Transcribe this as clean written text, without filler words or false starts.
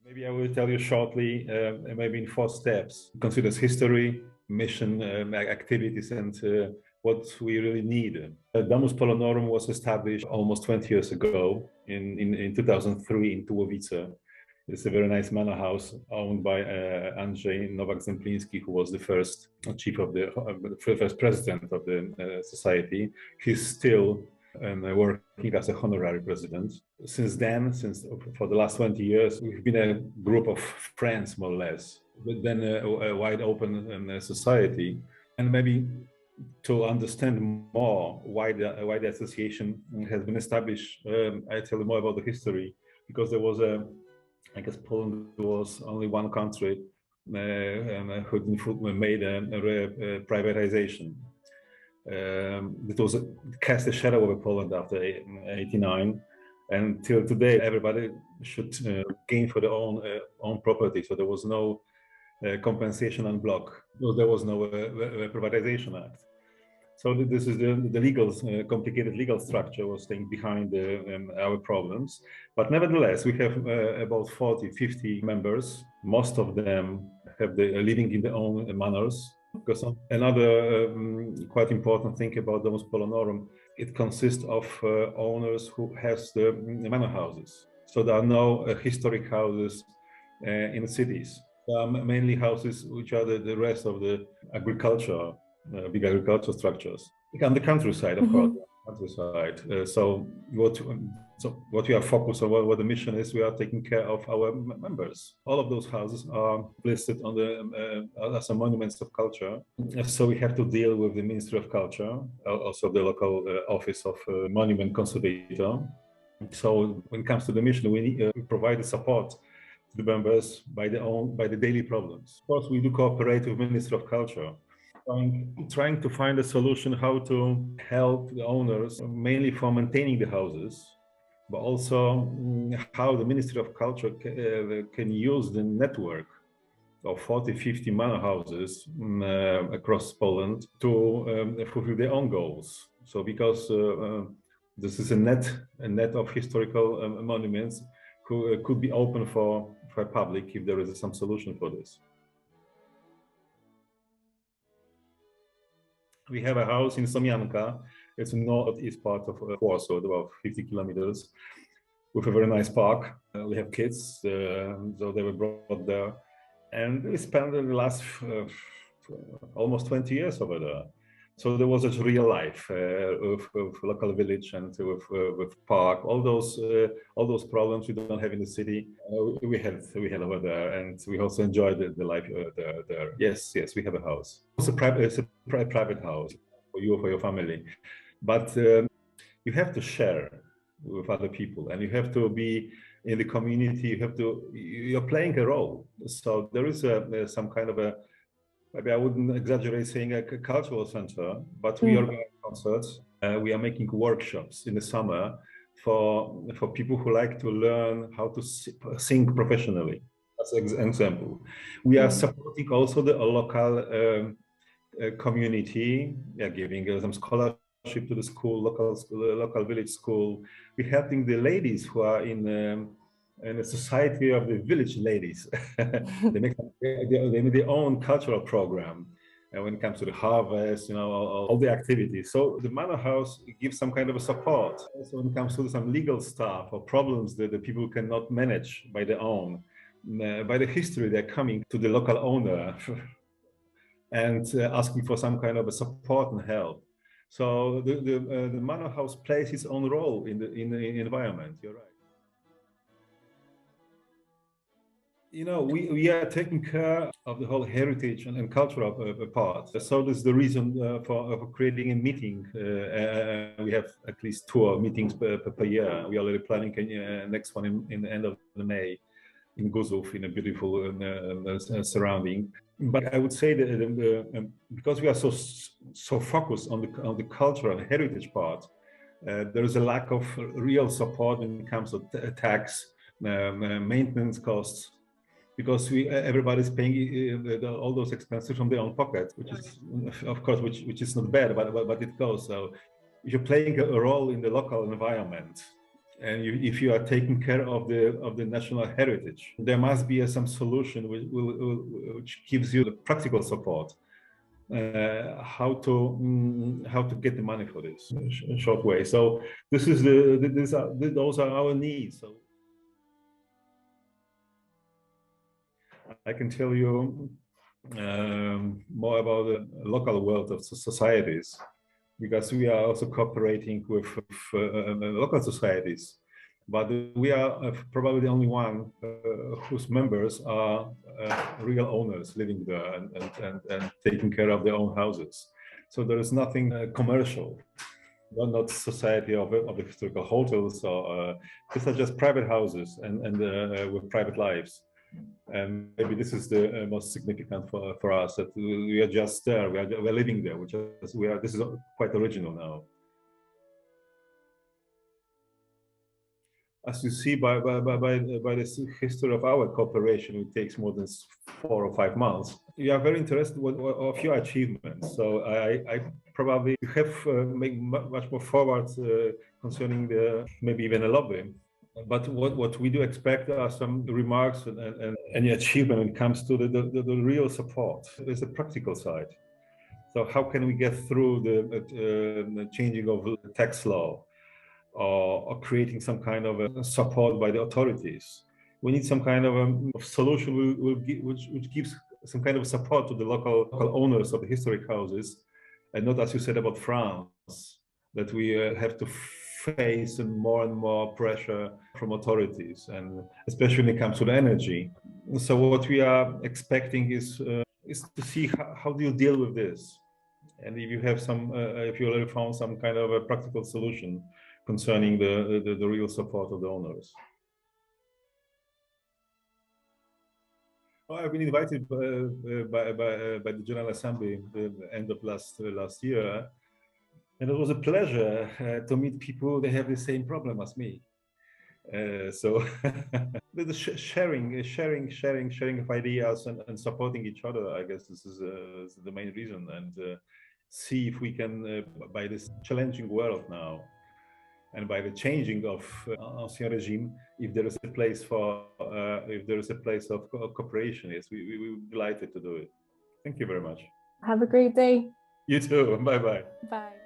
Maybe I will tell you shortly, maybe in 4 steps. It considers history, mission, activities, and what we really need. Domus Polonorum was established almost 20 years ago in 2003 in Tułowice. It's a very nice manor house owned by Andrzej Nowak-Zempliński, who was the first chief of the first president of the society. He's still working as a honorary president. Since then, for the last 20 years, we've been a group of friends, more or less, but then a wide open society. And maybe to understand more why the association has been established, I tell you more about the history, because there was I guess Poland was only one country who made a privatization. It was cast a shadow over Poland after '89, and till today, everybody should gain for their own property. So there was no compensation en bloc. There was no privatization act. So this is the legal, complicated legal structure was staying behind our problems. But nevertheless, we have about 40, 50 members. Most of them have living in their own manors. Because another quite important thing about Domus Polonorum, it consists of owners who has the manor houses. So there are no historic houses in cities. There are mainly houses which are the rest of the agriculture, big agricultural structures. On the countryside, of course, countryside. So what we are focused on, what the mission is, we are taking care of our members. All of those houses are listed on the as monuments of culture. So we have to deal with the Ministry of Culture, also the local office of monument conservator. So when it comes to the mission, we need to provide the support to the members by the daily problems. Of course, we do cooperate with Ministry of Culture, trying to find a solution how to help the owners, mainly for maintaining the houses, but also how the Ministry of Culture can use the network of 40, 50 manor houses across Poland to fulfill their own goals. So because this is a net of historical monuments who could be open for public if there is some solution for this. We have a house in Somianka. It's in northeast part of Warsaw, about 50 kilometers, with a very nice park. We have kids, so they were brought there. And we spent the last almost 20 years over there. So there was a real life with local village and with park. All those problems we don't have in the city, we had over there, and we also enjoyed the life there. Yes, we have a house. It's a private house for you or for your family, but you have to share with other people, and you have to be in the community. You're playing a role. So there is some kind of a, maybe I wouldn't exaggerate saying a cultural center, but we organize concerts. We are making workshops in the summer for people who like to learn how to sing professionally. As an example, we are supporting also the local community. We are giving some scholarship to the school, local village school. We're helping the ladies who are in the society of the village ladies. they make their own cultural program. And when it comes to the harvest, all the activities. So the manor house gives some kind of a support. Also when it comes to some legal stuff or problems that the people cannot manage by their own, by the history, they're coming to the local owner and asking for some kind of a support and help. So the manor house plays its own role in the environment. You're right. We are taking care of the whole heritage and cultural part. So this is the reason for creating a meeting. We have at least 2 meetings per year. We are already planning next one in the end of May in Guzów, in a beautiful surrounding. But I would say that because we are so focused on the cultural and heritage part, there is a lack of real support when it comes to tax, maintenance costs, because everybody's paying all those expenses from their own pocket, which is, of course, which is not bad, but it goes. So if you're playing a role in the local environment, and if you are taking care of the national heritage, there must be some solution which gives you the practical support. How to get the money for this in short way. So this is those are our needs. So I can tell you more about the local world of societies, because we are also cooperating with local societies, but we are probably the only one whose members are real owners living there and taking care of their own houses. So there is nothing commercial, not society of the historical hotels, or these are just private houses and with private lives. And maybe this is the most significant for us, that we are just there, we're living there, this is quite original now. As you see by the history of our cooperation, it takes more than 4 or 5 months. We are very interested of your achievements. So I probably have made much more forward concerning maybe even a lobby. But what we do expect are some remarks and any achievement when it comes to the real support. There's a practical side. So how can we get through the changing of the tax law, or creating some kind of a support by the authorities? We need some kind of solution which gives some kind of support to the local owners of the historic houses, and not, as you said about France, that we have to face more and more pressure from authorities, and especially when it comes to the energy. So what we are expecting is to see how do you deal with this, and if you have if you already found some kind of a practical solution concerning the real support of the owners. Well, I've been invited by the General Assembly the end of last year, and it was a pleasure to meet people that have the same problem as me. So the sharing of ideas and supporting each other, I guess this is the main reason, and see if we can, by this challenging world now, and by the changing of ancien regime, if there is a place of cooperation. Yes, we will be delighted to do it. Thank you very much. Have a great day. You too. Bye bye. Bye.